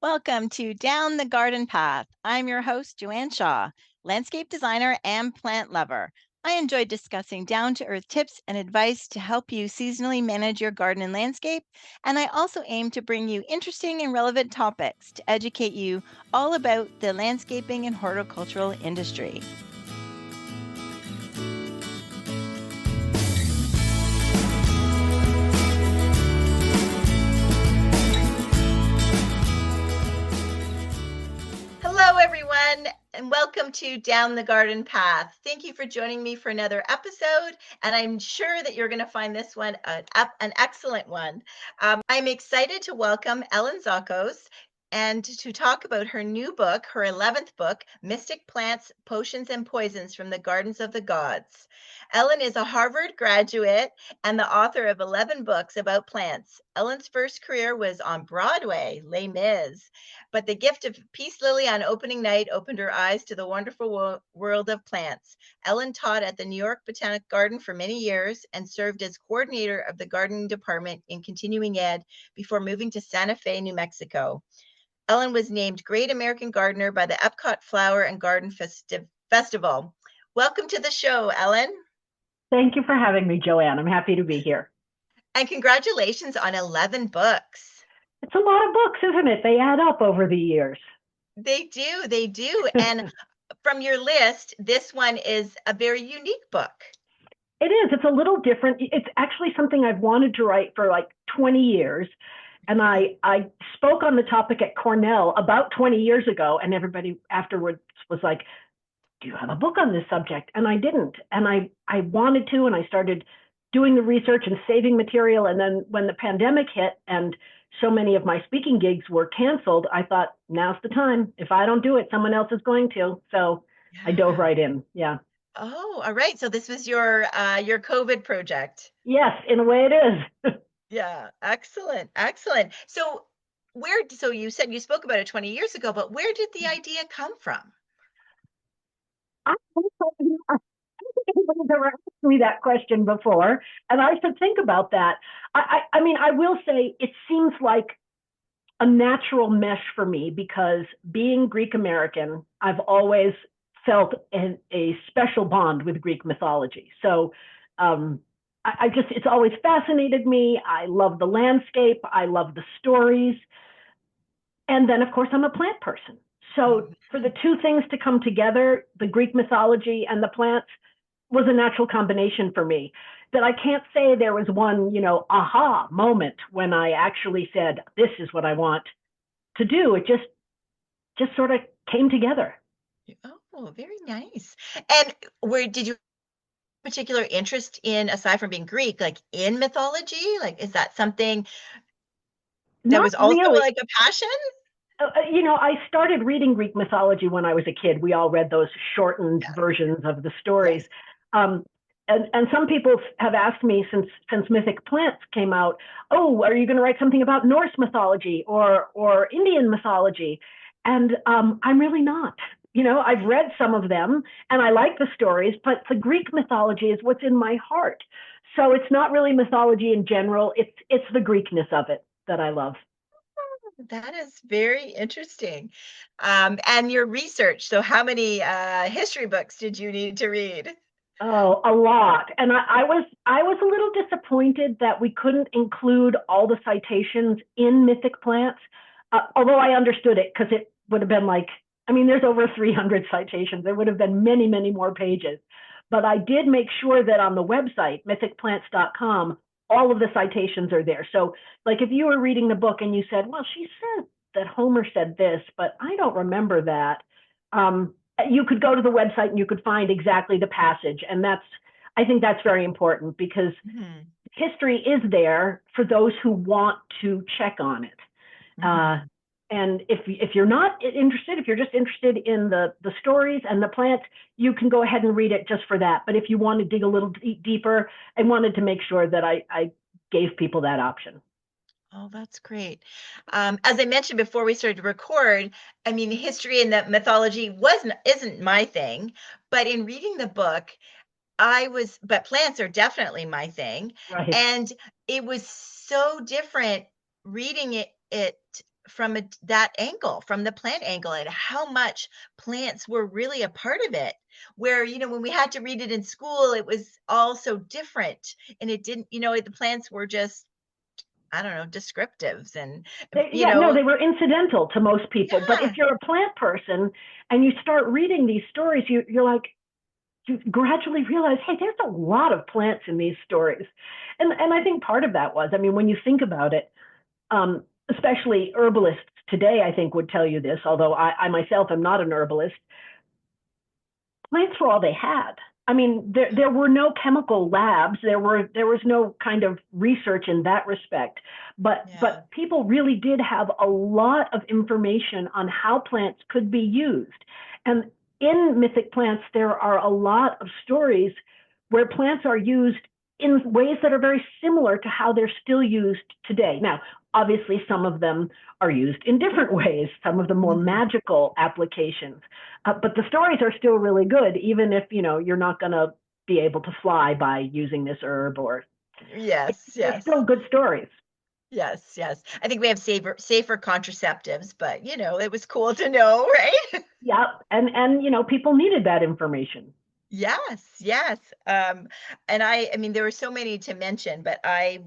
Welcome to Down the Garden Path. I'm your host, Joanne Shaw, landscape designer and plant lover. I enjoy discussing down to earth tips and advice to help you seasonally manage your garden and landscape. And I also aim to bring you interesting and relevant topics to educate you all about the landscaping and horticultural industry. Hello, everyone, and welcome to Down the Garden Path. Thank you for joining me for another episode, and I'm sure that you're going to find this one an excellent one. I'm excited to welcome Ellen Zachos and to talk about her new book, her 11th book, Mystic Plants, Potions and Poisons from the Gardens of the Gods. Ellen is a Harvard graduate and the author of 11 books about plants. Ellen's first career was on Broadway, Les Mis, but the gift of Peace Lily on opening night opened her eyes to the wonderful world of plants. Ellen taught at the New York Botanical Garden for many years and served as coordinator of the gardening department in continuing ed before moving to Santa Fe, New Mexico. Ellen was named Great American Gardener by the Epcot Flower and Garden Festival. Welcome to the show, Ellen. Thank you for having me, Joanne. I'm happy to be here. And congratulations on 11 books. It's a lot of books, isn't it? They add up over the years. They do. And from your list, this one is a very unique book. It is. It's a little different. It's actually something I've wanted to write for like 20 years. And I spoke on the topic at Cornell about 20 years ago, and everybody afterwards was like, do you have a book on this subject? And I didn't. And I wanted to, and I started doing the research and saving material. And then when the pandemic hit and so many of my speaking gigs were canceled, I thought, now's the time. If I don't do it, someone else is going to. So I dove right in. Yeah. Oh, all right. So this was your COVID project. Yes, in a way it is. Yeah, excellent. So you said you spoke about it 20 years ago, but where did the idea come from? I don't think anybody's ever asked me that question before, and I should think about that. I mean, I will say it seems like a natural mesh for me because being Greek American, I've always felt a special bond with Greek mythology. So it's always fascinated me. I love the landscape. I love the stories. And then, of course, I'm a plant person. So for the two things to come together, the Greek mythology and the plants, was a natural combination for me. That I can't say there was one, aha moment when I actually said, this is what I want to do. It just sort of came together. Oh, very nice. And where did you particular interest in, aside from being Greek, like in mythology? Like, is that something that was also really. like a passion? I started reading Greek mythology when I was a kid. We all read those shortened versions of the stories. Yes. And some people have asked me since Mythic Plants came out, oh, are you going to write something about Norse mythology or Indian mythology? And I'm really not. I've read some of them and I like the stories, but the Greek mythology is what's in my heart. So it's not really mythology in general. It's the Greekness of it that I love. That is very interesting. And your research. So how many history books did you need to read? Oh, a lot. And I was a little disappointed that we couldn't include all the citations in Mythic Plants, although I understood it because it would have been there's over 300 citations. There would have been many, many more pages. But I did make sure that on the website, mythicplants.com, all of the citations are there. So if you were reading the book and you said, well, she said that Homer said this, but I don't remember that. You could go to the website and you could find exactly the passage. And I think that's very important because history is there for those who want to check on it. And if you're not interested, if you're just interested in the stories and the plants, you can go ahead and read it just for that. But if you want to dig a little deeper, I wanted to make sure that I gave people that option. Oh, that's great. As I mentioned before we started to record, history and the mythology isn't my thing, but in reading the book, but plants are definitely my thing. Right. And it was so different reading it that angle, from the plant angle, and how much plants were really a part of it. Where, when we had to read it in school, it was all so different, and it didn't, the plants were just, I don't know, descriptives, and No, they were incidental to most people. But if yeah, you're a plant person and you start reading these stories, you're like, you gradually realize, hey, there's a lot of plants in these stories. And I think part of that was, I mean, when you think about it, especially herbalists today, I think would tell you this, although I myself am not an herbalist, plants were all they had. I mean, there were no chemical labs. There was no kind of research in that respect. yeah, But people really did have a lot of information on how plants could be used. And in Mythic Plants, there are a lot of stories where plants are used in ways that are very similar to how they're still used today. Now, obviously, some of them are used in different ways, some of the more mhm. magical applications. But the stories are still really good, even if you're not going to be able to fly by using this herb, or Yes, they're still yes, good stories. yes, yes. I think we have safer contraceptives, but it was cool to know, right? Yeah, and people needed that information. Yes, yes. And I mean, there were so many to mention, but I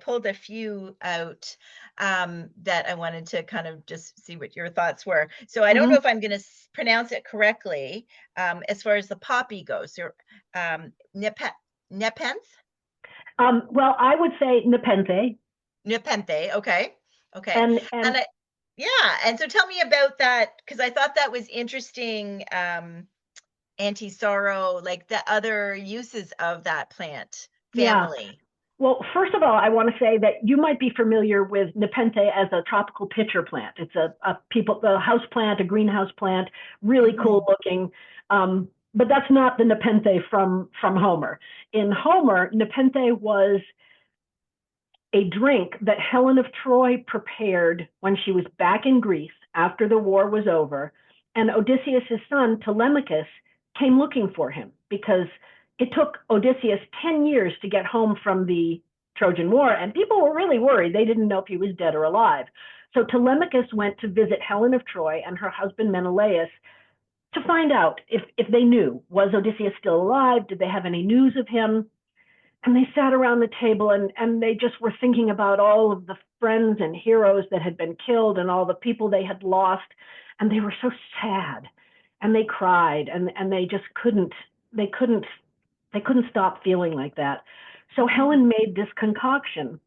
pulled a few out that I wanted to kind of just see what your thoughts were. So I don't know Hmm. if I'm going to pronounce it correctly, as far as the poppy goes. Or nepenthe, Well, I would say Nepenthe, nepenthe. Okay, okay. and And yeah, and so tell me about that, because I thought that was interesting. Anti-sorrow, like the other uses of that plant yeah. family. Well, first of all, I want to say that you might be familiar with Nepenthe as a tropical pitcher plant. It's a house plant, a greenhouse plant, really cool Mhm. looking. But that's not the Nepenthe from Homer. In Homer, Nepenthe was a drink that Helen of Troy prepared when she was back in Greece after the war was over, and Odysseus' son Telemachus came looking for him because it took Odysseus 10 years to get home from the Trojan War, and people were really worried. They didn't know if he was dead or alive. So Telemachus went to visit Helen of Troy and her husband Menelaus to find out if they knew, was Odysseus still alive? Did they have any news of him? And they sat around the table, and they just were thinking about all of the friends and heroes that had been killed and all the people they had lost. And they were so sad, and they cried, and they just couldn't stop feeling like that. So Mhm. Helen made this concoction,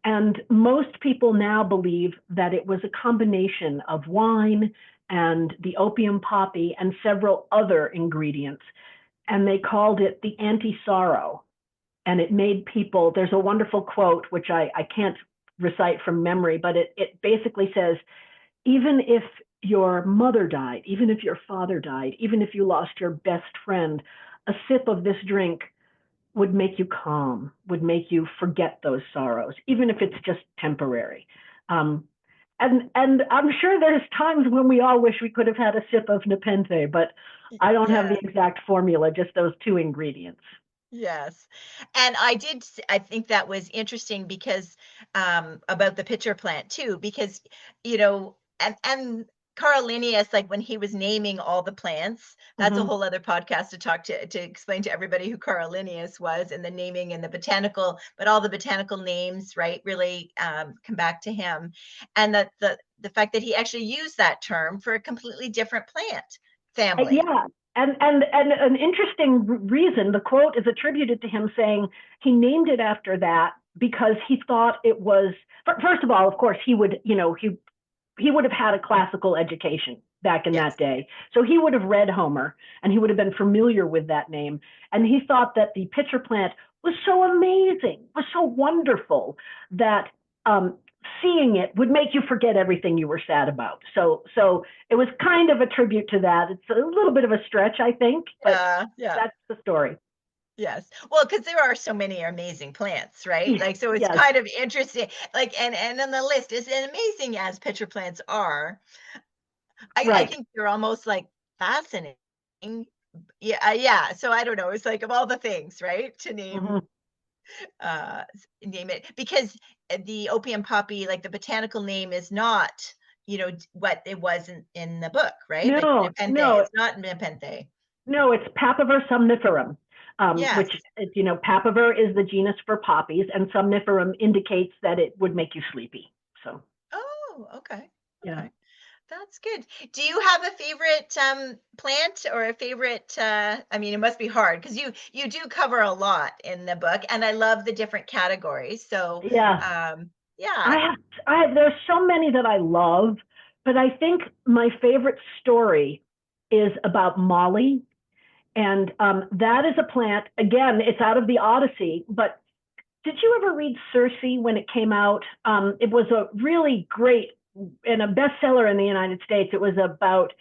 and most people now believe that it was a combination of wine and the opium poppy and several other ingredients, and they called it the anti-sorrow. And it made people, there's a wonderful quote which I can't recite from memory, but it basically says, even if your mother died, even if your father died, even if you lost your best friend, a sip of this drink would make you calm, would make you forget those sorrows, even if it's just temporary. um, and I'm sure there's times when we all wish we could have had a sip of Nepenthe, but I don't have Yeah. the exact formula, just those two ingredients. Yes. And I think that was interesting because, about the pitcher plant too, because, and Carl Linnaeus, like when he was naming all the plants, that's a Mm-hmm. whole other podcast to to explain to everybody who Carl Linnaeus was, and the naming and the botanical, but all the botanical names, right, really come back to him. And that the fact that he actually used that term for a completely different plant family. Yeah, and an interesting reason, the quote is attributed to him saying he named it after that because he thought it was. First of all, of course, he would have had a classical education back in that Yes. day, so he would have read Homer and he would have been familiar with that name, and he thought that the pitcher plant was so amazing, was so wonderful that um, seeing it would make you forget everything you were sad about. So it was kind of a tribute to that. It's a little bit of a stretch, I think, but Yeah. Yeah. that's the story. Yes. Well, because there are so many amazing plants, right? Like, so it's Yes, kind of interesting. Like, and on the list, as amazing as pitcher plants are, I right. think they're almost like fascinating. Yeah, yeah. So I don't know. It's like of all the things, right? To Hmm. name it, because the opium poppy, like the botanical name, is not. what it was in the book, right? Like No, Nepenthe. no, It's not Nepenthe. no, it's Papaver somniferum, Yes. which is, Papaver is the genus for poppies, and somniferum indicates that it would make you sleepy. So, Oh, okay. yeah. Okay. That's good. Do you have a favorite plant or a favorite I mean it must be hard because you do cover a lot in the book and I love the different categories. So Yeah. I yeah. have, there's so many that I love, but I think my favorite story is about Molly. And that is a plant, again, it's out of the Odyssey, but did you ever read Circe when it came out? It was a really great and a bestseller in the United States. It was about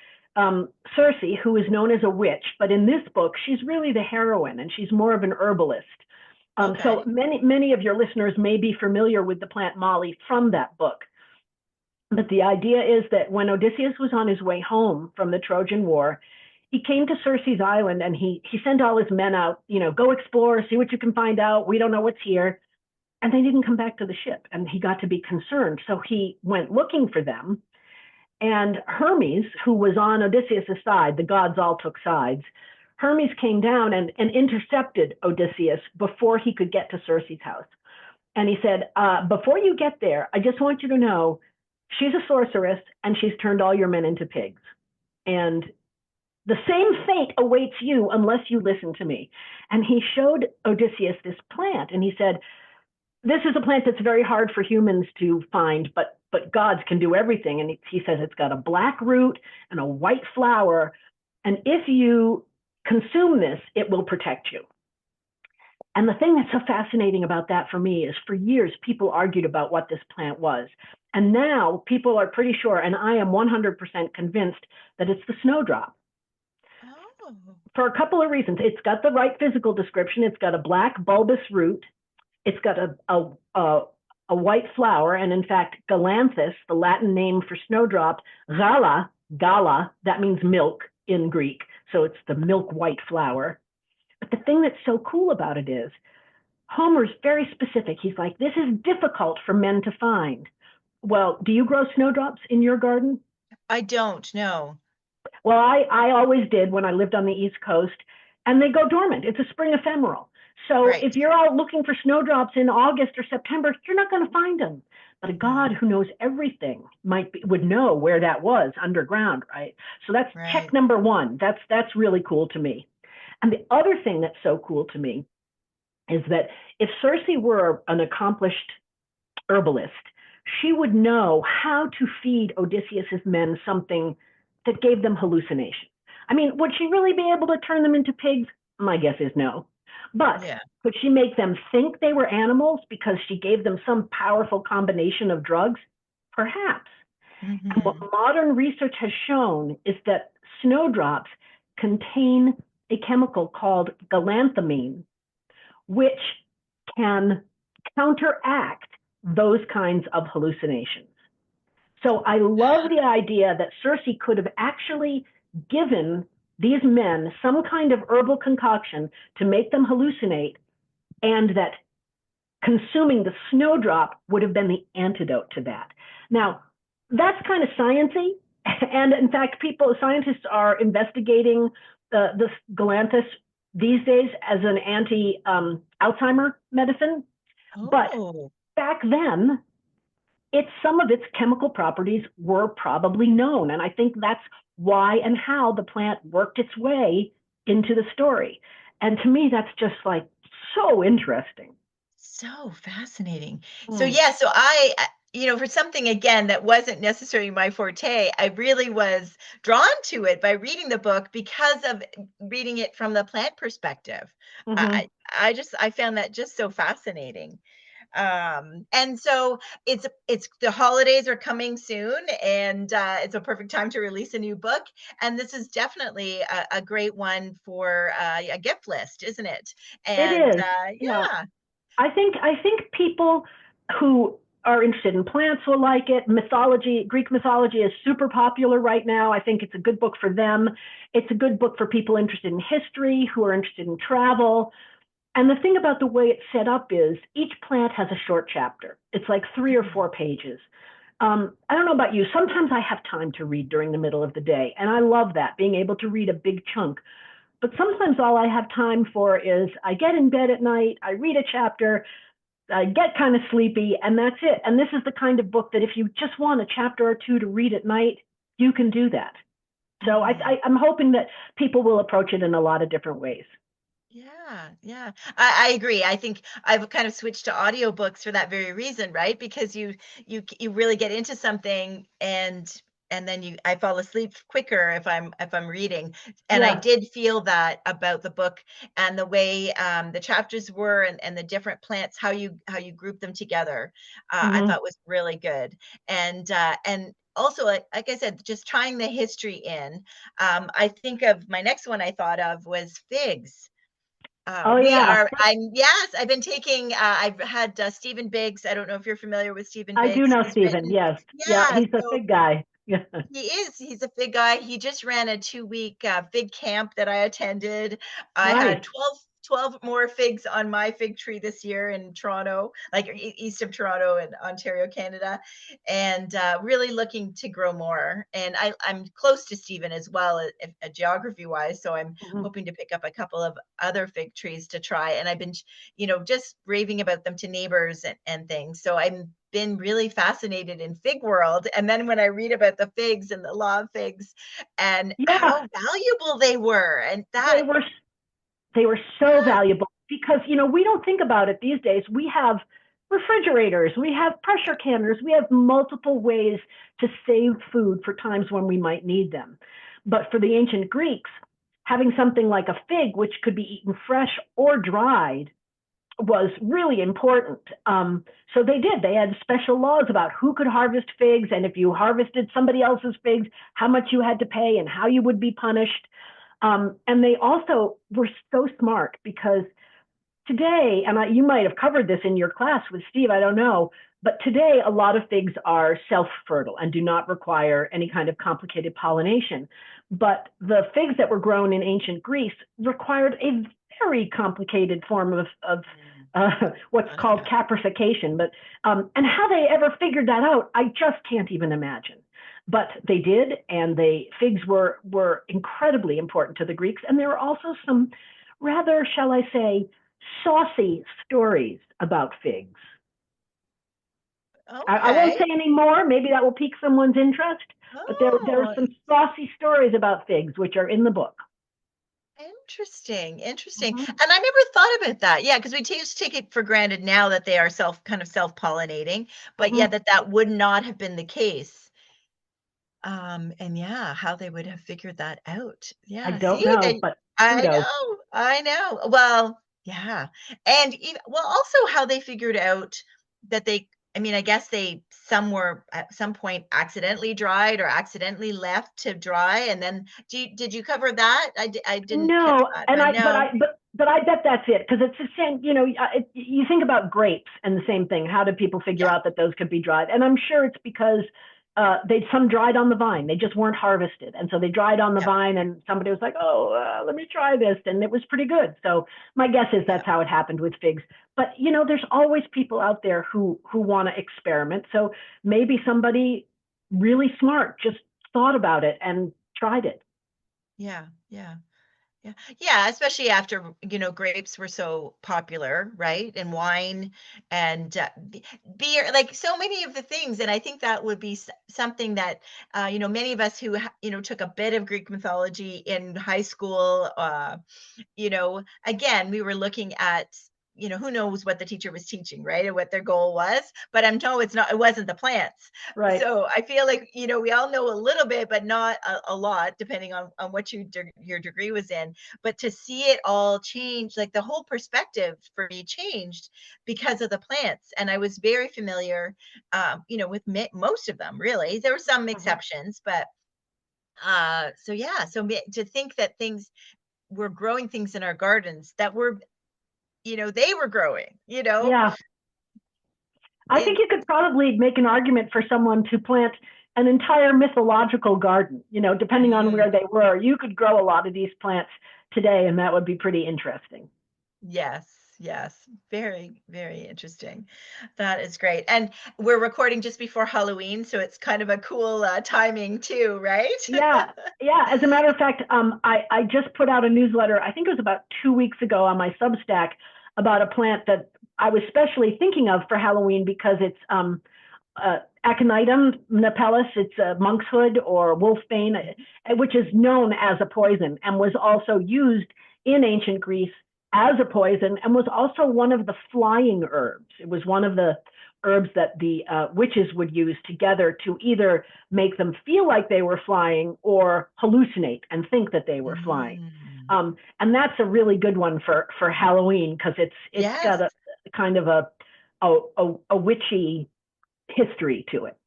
Circe, who is known as a witch, but in this book, she's really the heroine, and she's more of an herbalist. So Okay. many of your listeners may be familiar with the plant Molly from that book. But the idea is that when Odysseus was on his way home from the Trojan War, he came to Circe's island and he sent all his men out, go explore, see what you can find out. We don't know what's here. And they didn't come back to the ship, and he got to be concerned. So he went looking for them. And Hermes, who was on Odysseus' side, the gods all took sides. Hermes came down and intercepted Odysseus before he could get to Circe's house. And he said, before you get there, I just want you to know she's a sorceress and she's turned all your men into pigs. And the same fate awaits you unless you listen to me. And he showed Odysseus this plant and he said, this is a plant that's very hard for humans to find, but gods can do everything. And he says it's got a black root and a white flower. And if you consume this, it will protect you. And the thing that's so fascinating about that for me is for years, people argued about what this plant was. And now people are pretty sure, and I am 100% convinced that it's the snowdrop. Oh. For a couple of reasons. It's got the right physical description. It's got a black bulbous root. It's got a white flower. And in fact, galanthus, the Latin name for snowdrop, gala, that means milk in Greek. So it's the milk white flower. But the thing that's so cool about it is Homer's very specific. He's like, this is difficult for men to find. Well, do you grow snowdrops in your garden? I don't know. Well, I always did when I lived on the East Coast, and they go dormant. It's a spring ephemeral. So Right. if you're out looking for snowdrops in August or September, you're not going to find them. But a God Mm, who knows everything would know where that was underground, right? So that's tech right. number one. That's really cool to me. And the other thing that's so cool to me is that if Circe were an accomplished herbalist, she would know how to feed Odysseus's men something that gave them hallucinations. I mean, would she really be able to turn them into pigs? My guess is no. But Yeah. could she make them think they were animals because she gave them some powerful combination of drugs? Perhaps. And what Hmm. modern research has shown is that snowdrops contain a chemical called galanthamine, which can counteract those kinds of hallucinations. So I love the idea that Circe could have actually given these men some kind of herbal concoction to make them hallucinate, and that consuming the snowdrop would have been the antidote to that. Now, that's kind of sciencey, and in fact, scientists are investigating this galanthus these days as an anti-Alzheimer medicine. But Oh. back then, some of its chemical properties were probably known, and I think that's why and how the plant worked its way into the story. And to me, that's just like so interesting. So fascinating. So Mm. yeah, so for something again that wasn't necessarily my forte, I really was drawn to it by reading the book because of reading it from the plant perspective. Mm-hmm. I found that just so fascinating. And so it's the holidays are coming soon, and it's a perfect time to release a new book. And this is definitely a great one for a gift list, isn't it? It And is. Yeah. yeah. I think people who are interested in plants will like it. Greek mythology is super popular right now. I think it's a good book for them. It's a good book for people interested in history, who are interested in travel. And the thing about the way it's set up is each plant has a short chapter. It's like 3 or 4 pages. I don't know about you. Sometimes I have time to read during the middle of the day, and I love that, being able to read a big chunk. But sometimes all I have time for is I get in bed at night, I read a chapter, I get kind of sleepy, and that's it. And this is the kind of book that if you just want a chapter or two to read at night, you can do that. So Mhm. I'm hoping that people will approach it in a lot of different ways. Yeah, yeah. I agree. I think I've kind of switched to audiobooks for that very reason, right? Because you really get into something and then I fall asleep quicker if I'm reading. And I Yeah. did feel that about the book and the way the chapters were and the different plants, how you group them together. I Hmm. thought was really good. And also like I said, just tying the history in. I think of my next one I thought of was figs. Oh, We yeah. are I'm yes, I've been taking, I've had, Stephen Biggs. I don't know if you're familiar with Stephen I do Biggs. know He's Stephen. written Yes. Yeah. yeah, He's a so big guy. Yeah. he is. He's a fig guy. He just ran a 2-week, fig camp that I attended. I Nice. had 12 more figs on my fig tree this year in Toronto, like east of Toronto in Ontario, Canada, and really looking to grow more. And I'm close to Stephen as well, geography wise. So I'm Hmm. hoping to pick up a couple of other fig trees to try. And I've been, just raving about them to neighbors and things. So I'm been really fascinated in fig world. And then when I read about the figs and the law of figs and Yeah. how valuable they were, and They that, were they were so yeah, valuable because we don't think about it these days. We have refrigerators, we have pressure canners, we have multiple ways to save food for times when we might need them. But for the ancient Greeks, having something like a fig, which could be eaten fresh or dried, was really important. So they did. They had special laws about who could harvest figs, and if you harvested somebody else's figs, how much you had to pay and how you would be punished. And they also were so smart because today, and you might have covered this in your class with Steve, I don't know, but today a lot of figs are self-fertile and do not require any kind of complicated pollination. But the figs that were grown in ancient Greece required a very complicated form of what's oh, called yeah, caprification. But and how they ever figured that out, I just can't even imagine. But they did, and the figs were incredibly important to the Greeks. And there were also some rather, shall I say, saucy stories about figs. I won't okay. say any more. Maybe that will pique someone's interest. But there are Oh, some saucy stories about figs, which are in the book. interesting, interesting. Mhm. And I never thought about that. Yeah, because we just take it for granted now that they are kind of self-pollinating, but yeah, Mhm. that would not have been the case. And yeah, how they would have figured that out. I Yeah, don't see, know, they but I kudos. know, I know. Well, yeah. And well, also how they figured out that I mean, I guess some were at some point accidentally dried or accidentally left to dry. And then did you cover that? I didn't catch No, that, and but I no. but I bet that's it because it's the same. You think about grapes and the same thing. How did people figure Yeah, out that those could be dried? And I'm sure it's because they some dried on the vine. They just weren't harvested, and so they dried on the yeah, vine. And somebody was like, "Oh, let me try this," and it was pretty good. So my guess is yeah, that's how it happened with figs. But there's always people out there who want to experiment. So maybe somebody really smart just thought about it and tried it. yeah, yeah. Yeah. Yeah, especially after, grapes were so popular, right? And wine and beer, like so many of the things. And I think that would be something that, many of us who, took a bit of Greek mythology in high school, again, we were looking at, who knows what the teacher was teaching, right? And what their goal was. But I'm told it wasn't the plants. Right. So I feel like, we all know a little bit, but not a lot, depending on what your degree was in. But to see it all change, like the whole perspective for me changed because of the plants. And I was very familiar, with most of them, really. There were some Mhm. exceptions, but so yeah, so to think that we're growing things in our gardens that were, they were growing, Yeah. I think it, you could probably make an argument for someone to plant an entire mythological garden, depending on mhm, where they were. You could grow a lot of these plants today, and that would be pretty interesting. yes, yes. Very, very interesting. That is great. And we're recording just before Halloween, so it's kind of a cool timing too, right? Yeah, yeah. As a matter of fact, I just put out a newsletter. I think it was about 2 weeks ago on my Substack about a plant that I was specially thinking of for Halloween because it's Aconitum napellus. It's a monkshood or wolfbane, which is known as a poison and was also used in ancient Greece as a poison and was also one of the flying herbs. It was one of the herbs that the witches would use together to either make them feel like they were flying or hallucinate and think that they were flying. Mm. And that's a really good one for Halloween because it's Yes, got a kind of a witchy history to it.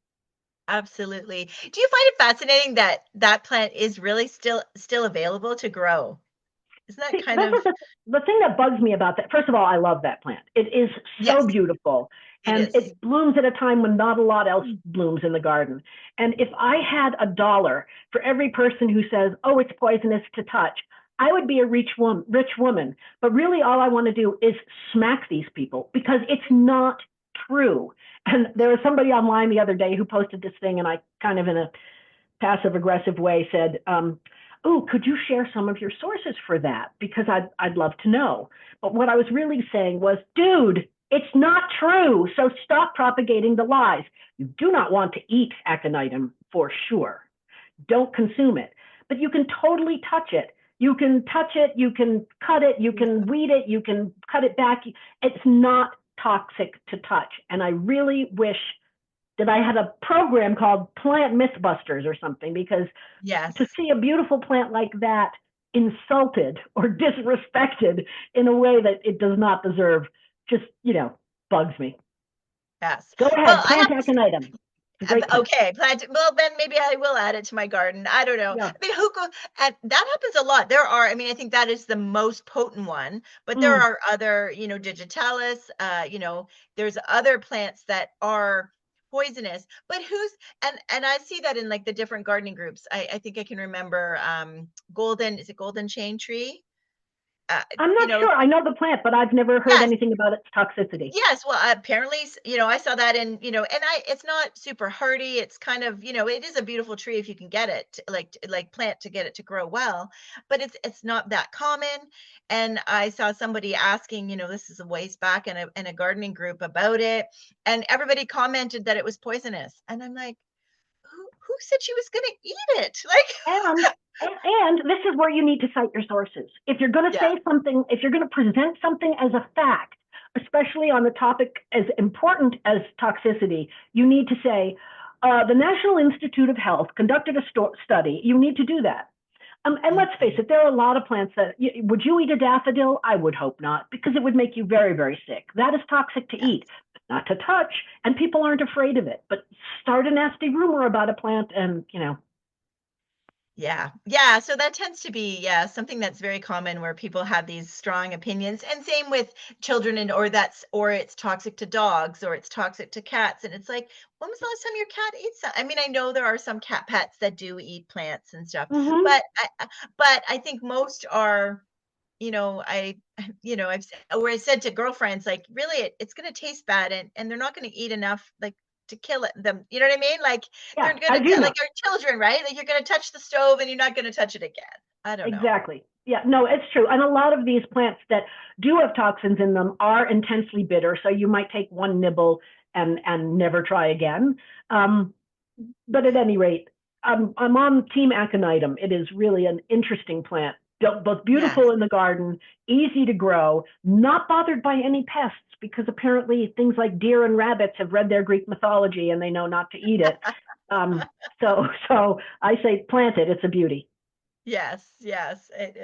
absolutely. Do you find it fascinating that that plant is really still available to grow? Isn't that See, kind this of is the thing that bugs me about that. First of all, I love that plant. It is so yes, beautiful. it And is. it blooms at a time when not a lot else blooms in the garden. And if I had $1 for every person who says, oh, it's poisonous to touch, I would be a rich woman. But really, all I want to do is smack these people because it's not true. And there was somebody online the other day who posted this thing, and I kind of in a passive aggressive way said, oh, could you share some of your sources for that? Because I'd love to know. But what I was really saying was, dude, it's not true. So stop propagating the lies. You do not want to eat aconitum for sure. Don't consume it. But you can totally touch it. You can touch it, you can cut it, you Yeah. can weed it, you can cut it back. It's not toxic to touch. And I really wish that I had a program called Plant Mythbusters or something, because to Yes, see a beautiful plant like that insulted or disrespected in a way that it does not deserve just, bugs me. yes. Go Well, ahead, I plant have to aconitum. It's a great plant. okay, well, then maybe I will add it to my garden. I don't know. Yeah. I mean, who go and that happens a lot. There are I mean, I think that is the most potent one, but there Mm, are other, digitalis, there's other plants that are poisonous. But who's and I see that in like the different gardening groups. I think I can remember golden, is it golden chain tree? Uh, I'm you not know, sure. I know the plant, but I've never heard yes, anything about its toxicity. yes, well, apparently, I saw that in, and it's not super hardy. It's kind of, it is a beautiful tree if you can get it, like plant to get it to grow well, but it's not that common. And I saw somebody asking, this is a ways back in a gardening group about it, and everybody commented that it was poisonous. And I'm like, who said she was gonna eat it? Like, And and this is where you need to cite your sources. If you're going to yeah, say something, if you're going to present something as a fact, especially on a topic as important as toxicity, you need to say, the National Institute of Health conducted a study. You need to do that. And let's face mhm, it, there are a lot of plants that would you eat a daffodil? I would hope not, because it would make you very, very sick. That is toxic to eat, yes. but not to touch. And people aren't afraid of it. But start a nasty rumor about a plant, and Yeah. Yeah, so that tends to be, yeah, something that's very common where people have these strong opinions. And same with children and or it's toxic to dogs or it's toxic to cats. And it's like, when was the last time your cat ate some? I mean, I know there are some cat pets that do eat plants and stuff, mm-hmm. but I think most are, I or I said to girlfriends, like, really, it's gonna taste bad and they're not gonna eat enough, like, to kill them. You know what I mean? Like, they're Yeah, I gonna do like know. our children, right? Like, you're gonna touch the stove and you're not gonna touch it again. I don't know. Exactly. Yeah, no, it's true. And a lot of these plants that do have toxins in them are intensely bitter. So you might take one nibble and never try again. Um, but at any rate, I'm on Team Aconitum. It is really an interesting plant, both Yes. beautiful in the garden, easy to grow, not bothered by any pests, because apparently things like deer and rabbits have read their Greek mythology and they know not to eat it. So I say plant it. It's a beauty. Yes, yes, and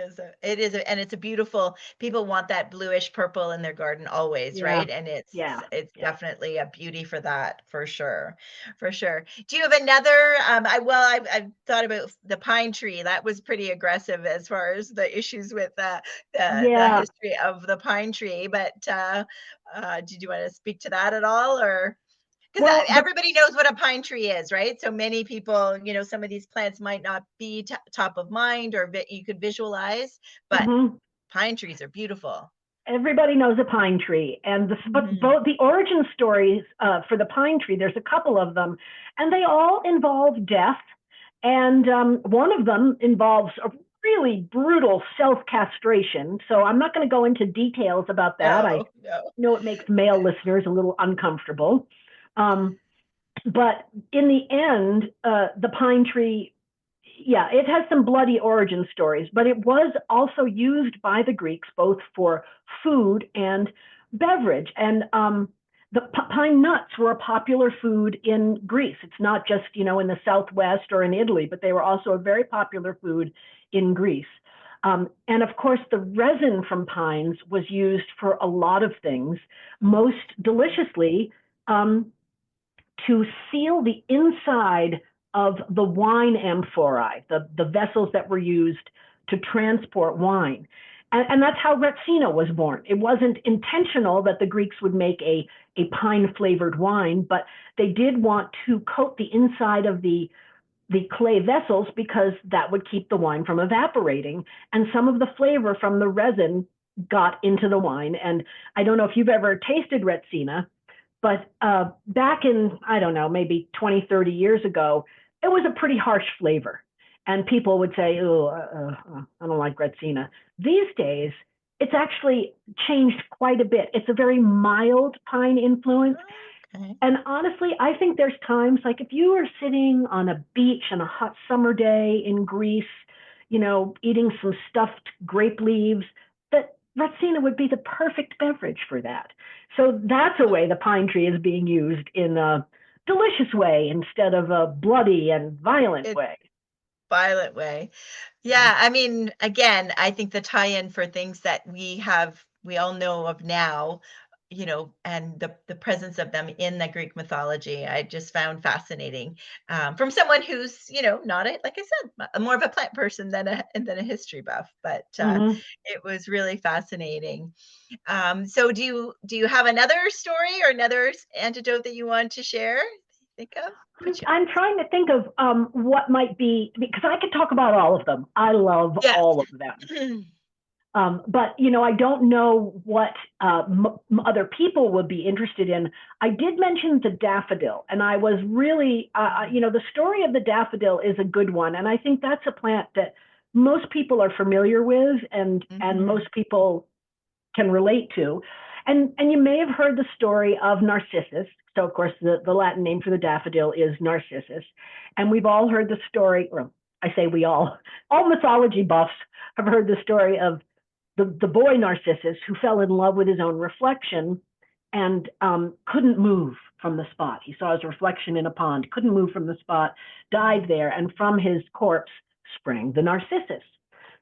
it's a beautiful people want that bluish purple in their garden always, Yeah, right? And yeah, it's yeah. definitely a beauty for that, for sure. For sure. Do you have another I've thought about the pine tree. That was pretty aggressive as far as the issues with the Yeah. history of the pine tree, but did you want to speak to that at all or because Well, everybody knows what a pine tree is, right? So many people, some of these plants might not be top of mind or you could visualize, but mhm. pine trees are beautiful. everybody knows a pine tree, and but Mhm. both the origin stories for the pine tree, there's a couple of them, and they all involve death. And one of them involves a really brutal self-castration. So I'm not going to go into details about that. I No, no. know it makes male listeners a little uncomfortable. Um, but in the end, the pine tree, yeah, it has some bloody origin stories, but it was also used by the Greeks both for food and beverage. And the pine nuts were a popular food in Greece. It's not just, in the Southwest or in Italy, but they were also a very popular food in Greece. And of course, the resin from pines was used for a lot of things, most deliciously um, to seal the inside of the wine amphorae, the vessels that were used to transport wine. And that's how Retsina was born. It wasn't intentional that the Greeks would make a pine flavored wine, but they did want to coat the inside of the clay vessels because that would keep the wine from evaporating. And some of the flavor from the resin got into the wine. And I don't know if you've ever tasted Retsina, but back in, I don't know, maybe 20, 30 years ago, it was a pretty harsh flavor. And people would say, oh, I don't like Retsina. These days, it's actually changed quite a bit. It's a very mild pine influence. Okay. And honestly, I think there's times like if you are sitting on a beach on a hot summer day in Greece, eating some stuffed grape leaves, that Retsina would be the perfect beverage for that. So that's a way the pine tree is being used in a delicious way instead of a bloody and violent It's way. violent way. Yeah. Yeah, I mean, again, I think the tie-in for things that we all know of now, and the presence of them in the Greek mythology, I just found fascinating. From someone who's, not a, like I said, more of a plant person than a history buff, but Mm-hmm. it was really fascinating. So do you have another story or another antidote that you want to share? Think of? I'm, Put you I'm trying to think of what might be, because I could talk about all of them. I love Yes. all of them. But I don't know what other people would be interested in. I did mention the daffodil, and I was really, the story of the daffodil is a good one, and I think that's a plant that most people are familiar with, and Mhm. most people can relate to. And you may have heard the story of Narcissus. So of course the Latin name for the daffodil is Narcissus. And we've all heard the story, or I say we all mythology buffs have heard the story of the boy Narcissus who fell in love with his own reflection and couldn't move from the spot. He saw his reflection in a pond, couldn't move from the spot, died there, and from his corpse sprang the Narcissus.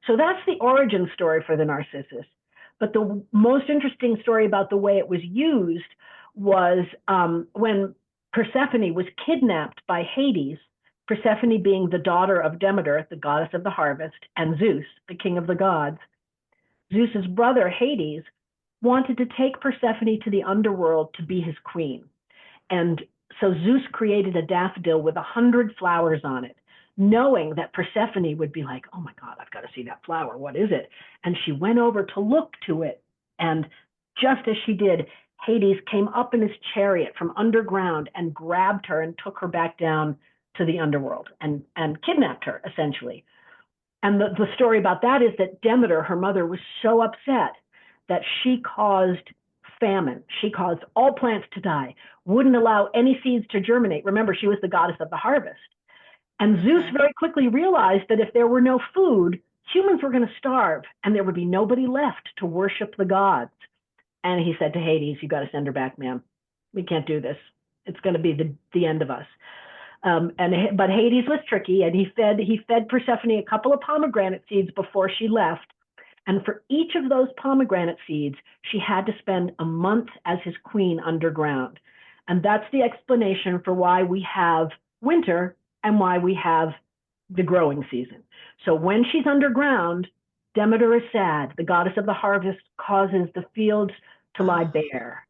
So that's the origin story for the Narcissus. But the most interesting story about the way it was used was when Persephone was kidnapped by Hades, Persephone being the daughter of Demeter, the goddess of the harvest, and Zeus, the king of the gods. Zeus's brother Hades wanted to take Persephone to the underworld to be his queen. And so Zeus created a daffodil with 100 flowers on it, knowing that Persephone would be like, oh my God, I've got to see that flower. What is it? And she went over to look to it. And just as she did, Hades came up in his chariot from underground and grabbed her and took her back down to the underworld and kidnapped her, essentially. And the story about that is that Demeter, her mother, was so upset that she caused famine. She caused all plants to die, wouldn't allow any seeds to germinate. Remember, she was the goddess of the harvest. And Zeus Okay. very quickly realized that if there were no food, humans were going to starve and there would be nobody left to worship the gods. And he said to Hades, you got to send her back, man. We can't do this. It's going to be the end of us. But Hades was tricky, and he fed Persephone a couple of pomegranate seeds before she left. And for each of those pomegranate seeds, she had to spend a month as his queen underground. And that's the explanation for why we have winter and why we have the growing season. So when she's underground, Demeter is sad. The goddess of the harvest causes the fields to lie Oh. bare.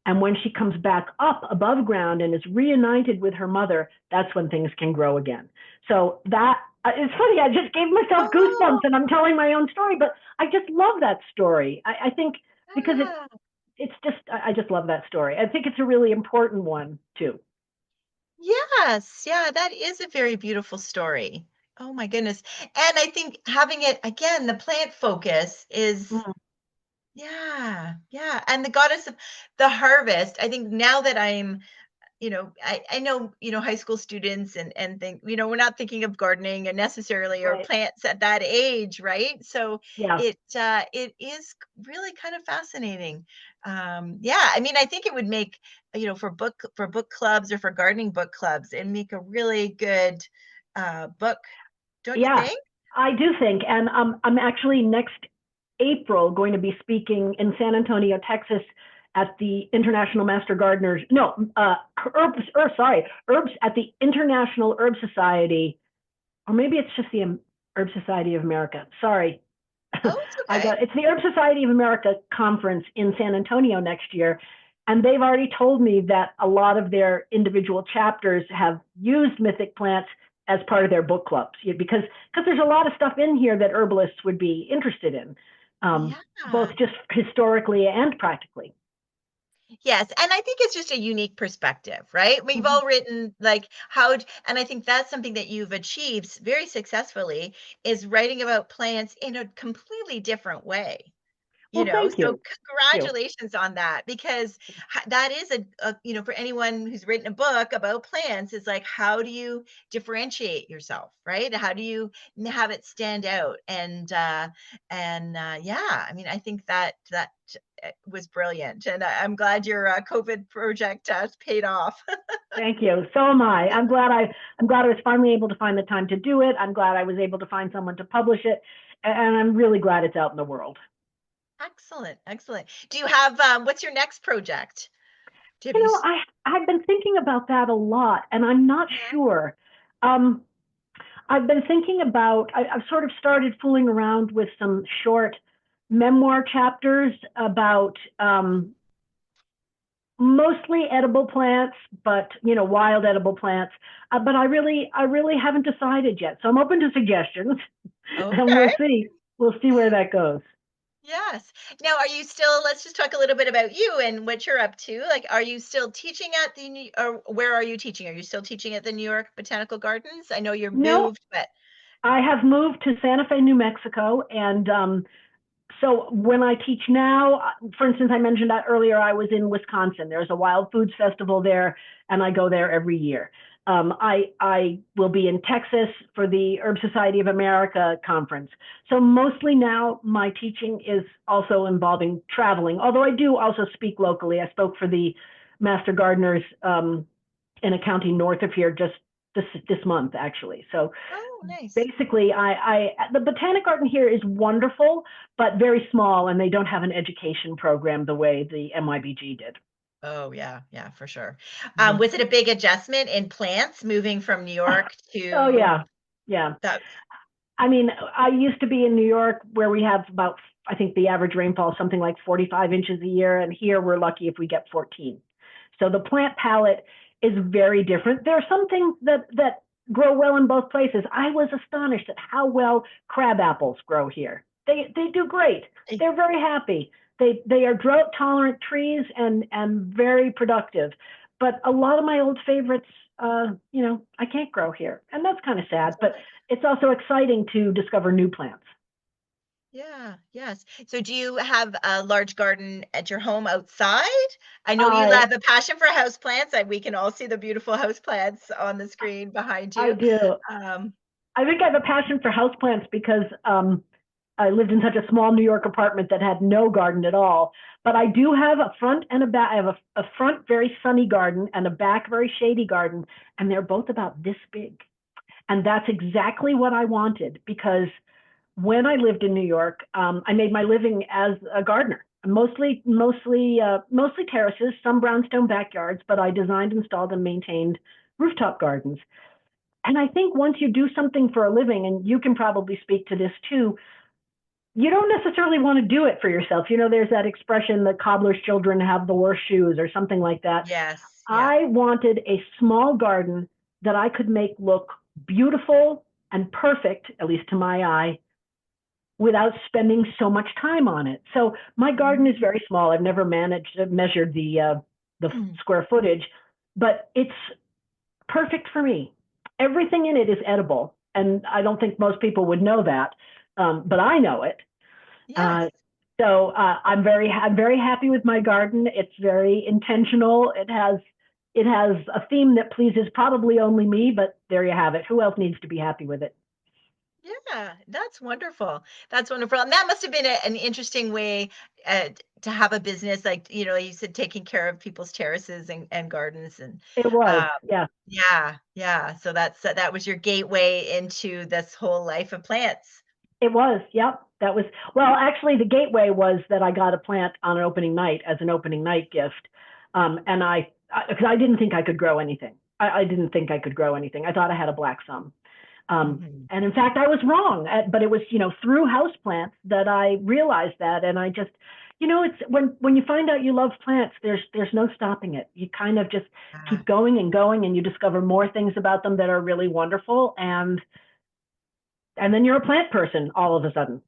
And when she comes back up above ground and is reunited with her mother, that's when things can grow again. So that it's funny. I just gave myself goosebumps Oh, and I'm telling my own story, but I just love that story. I think because Ah, it's just, I just love that story. I think it's a really important one too. yes. Yeah, that is a very beautiful story. Oh my goodness. And I think having it again, the plant focus is Mm, yeah, yeah. And the goddess of the harvest, I think now that I'm I know, high school students and think, we're not thinking of gardening and necessarily or right. plants at that age, right? So Yeah. it is really kind of fascinating. Yeah, I mean, I think it would make, for book clubs or for gardening book clubs, and make a really good book, don't you Yeah, think? I do think, and I'm actually next April going to be speaking in San Antonio, Texas, at the International Master Gardeners. No, herbs at the International Herb Society, or maybe it's just the Herb Society of America. Sorry, Oh, it's okay. it's the Herb Society of America conference in San Antonio next year. And they've already told me that a lot of their individual chapters have used mythic plants as part of their book clubs because there's a lot of stuff in here that herbalists would be interested in, Yeah. both just historically and practically. Yes, and I think it's just a unique perspective, right? We've Mm-hmm. all written like and I think that's something that you've achieved very successfully is writing about plants in a completely different way. Well, thank So you. Thank you. congratulations on that because that is for anyone who's written a book about plants, is like, how do you differentiate yourself, right? How do you have it stand out? And yeah, I mean, I think that was brilliant, and I'm glad your COVID project paid off. Thank you. So am I. I'm glad I was finally able to find the time to do it. I'm glad I was able to find someone to publish it, and I'm really glad it's out in the world. Excellent, excellent. Do you have what's your next project? Have You you? know, I've been thinking about that a lot, and I'm not Mhm. sure. Um, I've been thinking about. I've sort of started fooling around with some short memoir chapters about mostly edible plants, but wild edible plants. But I really haven't decided yet. So I'm open to suggestions, and Okay. we'll see where that goes. Yes. Now, are you still let's just talk a little bit about you and what you're up to. Like, are you still teaching at the New or where are you teaching? Are you still teaching at the New York Botanical Gardens? I know you're No, moved, but I have moved to Santa Fe, New Mexico, and so when I teach now, for instance, I mentioned that earlier, I was in Wisconsin. There's a wild foods festival there, and I go there every year. I will be in Texas for the Herb Society of America conference. So mostly now my teaching is also involving traveling, although I do also speak locally. I spoke for the Master Gardeners in a county north of here just this month, actually. So oh, nice. basically the botanic garden here is wonderful but very small, and they don't have an education program the way the MYBG did. Oh, yeah, yeah, for sure. Mm-hmm. Was it a big adjustment in plants moving from New York Oh to yeah, yeah. that? I mean, I used to be in New York where we have about, I think the average rainfall is something like 45 inches a year, and here we're lucky if we get 14. So the plant palette is very different. There are some things that grow well in both places. I was astonished at how well crab apples grow here. They do great. They're very happy. They are drought tolerant trees and very productive. But a lot of my old favorites, I can't grow here, and that's kind of sad. But it's also exciting to discover new plants. Yeah, yes. So do you have a large garden at your home outside? I know you I have a passion for houseplants. We can all see the beautiful houseplants on the screen behind I you. do. Um, I think I have a passion for houseplants because I lived in such a small New York apartment that had no garden at all. But I do have a front and a back. I have a front very sunny garden and a back very shady garden, and they're both about this big. And that's exactly what I wanted because when I lived in New York, I made my living as a gardener. Mostly terraces, some brownstone backyards, but I designed, installed, and maintained rooftop gardens. And I think once you do something for a living, and you can probably speak to this too, you don't necessarily want to do it for yourself. There's that expression that cobbler's children have the worst shoes or something like that. yes, yeah. I wanted a small garden that I could make look beautiful and perfect, at least to my eye, without spending so much time on it. So my garden is very small. I've never managed measured the Mhm. square footage, but it's perfect for me. Everything in it is edible, and I don't think most people would know that, but I know it. Yes. Uh, I'm very happy with my garden. It's very intentional. It has a theme that pleases probably only me, but there you have it. Who else needs to be happy with it? Yeah, that's wonderful. That's wonderful. And that must have been an interesting way to have a business, like, you said, taking care of people's terraces and gardens. And It was, uh, yeah. yeah, yeah. So that was your gateway into this whole life of plants. It was, yep. That was, well, actually, the gateway was that I got a plant on an opening night as an opening night gift. And because I didn't think I could grow anything. I didn't think I could grow anything. I thought I had a black thumb. Hmm. And in fact, I was wrong. But it was, through houseplants that I realized that. And I just, it's when you find out you love plants, there's no stopping it. You kind of just Yeah. keep going and going, and you discover more things about them that are really wonderful. And then you're a plant person all of a sudden.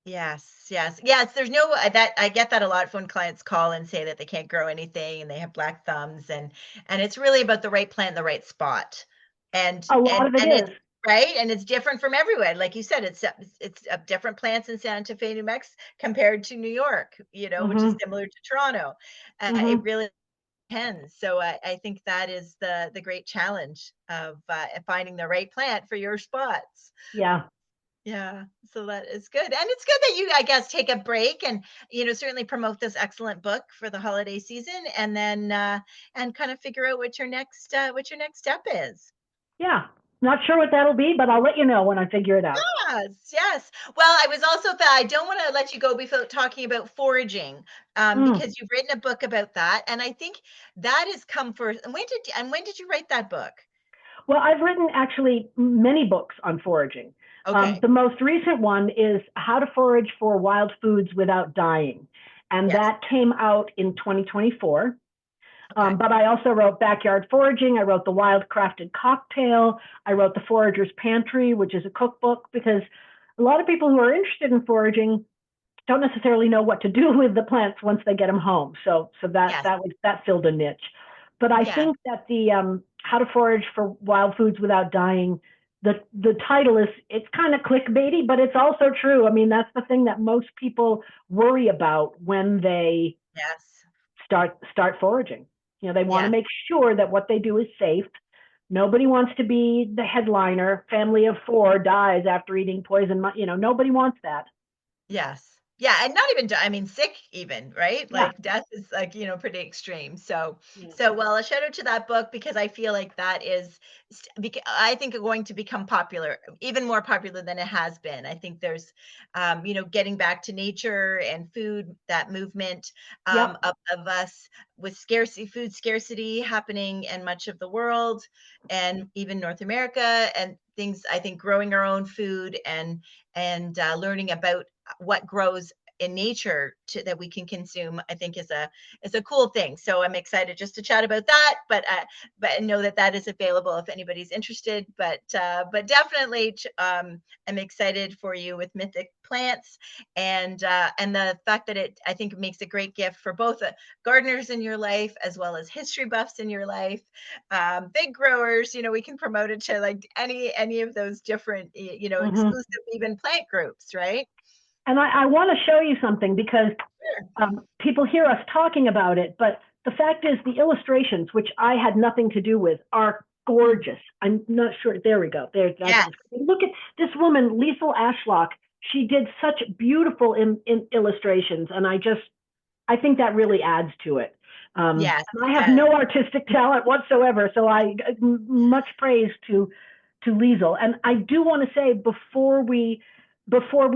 Yes, yes, yes. There's no that I get that a lot when clients call and say that they can't grow anything and they have black thumbs, and it's really about the right plant in the right spot. And A lot and of it and is. it's right, and it's different from everywhere. Like you said, it's different plants in Santa Fe, New Mexico compared to New York, which is Mm-hmm. similar to Toronto. It Mm-hmm. really depends. So I think that is the great challenge of finding the right plant for your spots. Yeah. Yeah, so that is good. And it's good that you, I guess, take a break and, certainly promote this excellent book for the holiday season and then and kind of figure out what your next step is. Yeah. Not sure what that'll be, but I'll let you know when I figure it out. Yes, yes. Well, I was also I don't want to let you go without talking about foraging, Mm. because you've written a book about that, and I think that has come first. And when did you write that book? Well, I've written actually many books on foraging. Okay. The most recent one is How to Forage for Wild Foods Without Dying. And Yes. that came out in 2024. Okay. But I also wrote Backyard Foraging. I wrote The Wild Crafted Cocktail. I wrote The Forager's Pantry, which is a cookbook, because a lot of people who are interested in foraging don't necessarily know what to do with the plants once they get them home. So Yes. that filled a niche. But I Yes. think that the How to Forage for Wild Foods Without Dying, the title is, it's kind of clickbaity, but it's also true. I mean, that's the thing that most people worry about when they Yes. start foraging. They want to Yes. make sure that what they do is safe. Nobody wants to be the headliner. Family of four dies after eating poison. Nobody wants that. Yes. Yeah, and not even I mean, sick even, right? Yeah. Like, death is, like, pretty extreme. So Yeah. well, a shout out to that book because I feel like that is I think going to become popular, even more popular than it has been. I think there's, getting back to nature and food, that movement, Yep. of us with food scarcity happening in much of the world and even North America and things, I think growing our own food and learning about what grows in nature that we can consume, I think is a cool thing. So I'm excited just to chat about that, but know that that is available if anybody's interested. But definitely I'm excited for you with Mythic Plants and the fact that I think it makes a great gift for both gardeners in your life as well as history buffs in your life, big growers. We can promote it to like any of those different Hmm. exclusive even plant groups, right? And I want to show you something, because Sure. people hear us talking about it, but the fact is the illustrations, which I had nothing to do with, are Mm. gorgeous. I'm not sure. There we go. There, that's Yes. what's. Look at this woman, Liesel Ashlock. She did such beautiful in illustrations, and I think that really adds to it. Yes, And I it have does. no artistic talent whatsoever, so much praise to Liesel. And I do want to say, before we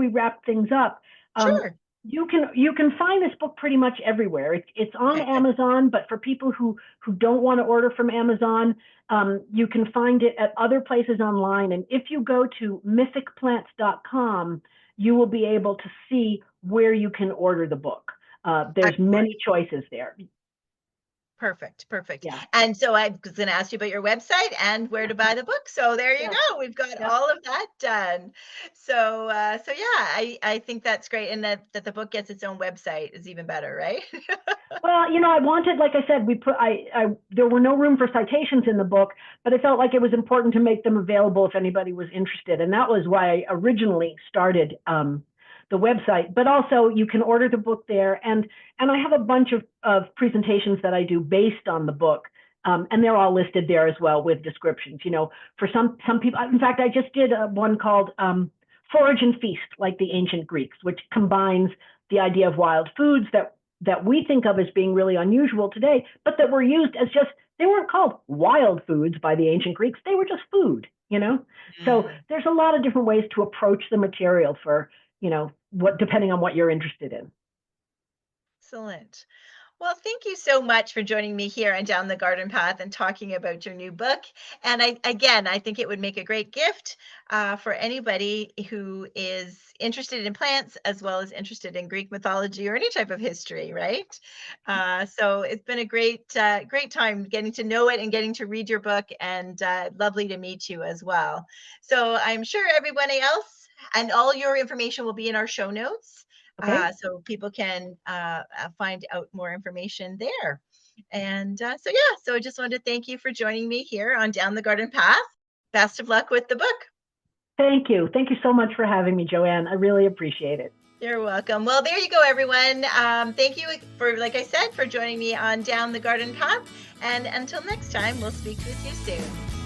wrap things up, um, Sure. you can find this book pretty much everywhere. It's on Okay, good. Amazon, but for people who don't want to order from Amazon, you can find it at other places online. And if you go to mythicplants.com, you will be able to see where you can order the book. There's Excellent. many choices there. Perfect, perfect. Yeah. And so I was going to ask you about your website and where to buy the book. So there you Yeah. go. We've got Yeah. all of that done. So yeah, I think that's great, and that the book gets its own website is even better, right? Well, I wanted, like I said, there were no room for citations in the book, but I felt like it was important to make them available if anybody was interested, and that was why I originally started the website. But also, you can order the book there, and I have a bunch of presentations that I do based on the book, and they're all listed there as well with descriptions. For some people, in fact, I just did one called "Forage and Feast," like the ancient Greeks, which combines the idea of wild foods that we think of as being really unusual today, but that were used as just, they weren't called wild foods by the ancient Greeks. They were just food. So Mm. there's a lot of different ways to approach the material for, what, depending on what you're interested in. Excellent. Well, thank you so much for joining me here on Down the Garden Path and talking about your new book. And I think it would make a great gift for anybody who is interested in plants as well as interested in Greek mythology or any type of history, right? So it's been a great time getting to know it and getting to read your book, and lovely to meet you as well. So I'm sure everybody else and all your information will be in our show notes, Okay. so people can find out more information there. And so I just wanted to thank you for joining me here on Down the Garden Path. Best of luck with the book. Thank you. Thank you so much for having me, Joanne. I really appreciate it. You're welcome. Well, there you go, everyone. Thank you for, like I said, for joining me on Down the Garden Path. And until next time, we'll speak with you soon.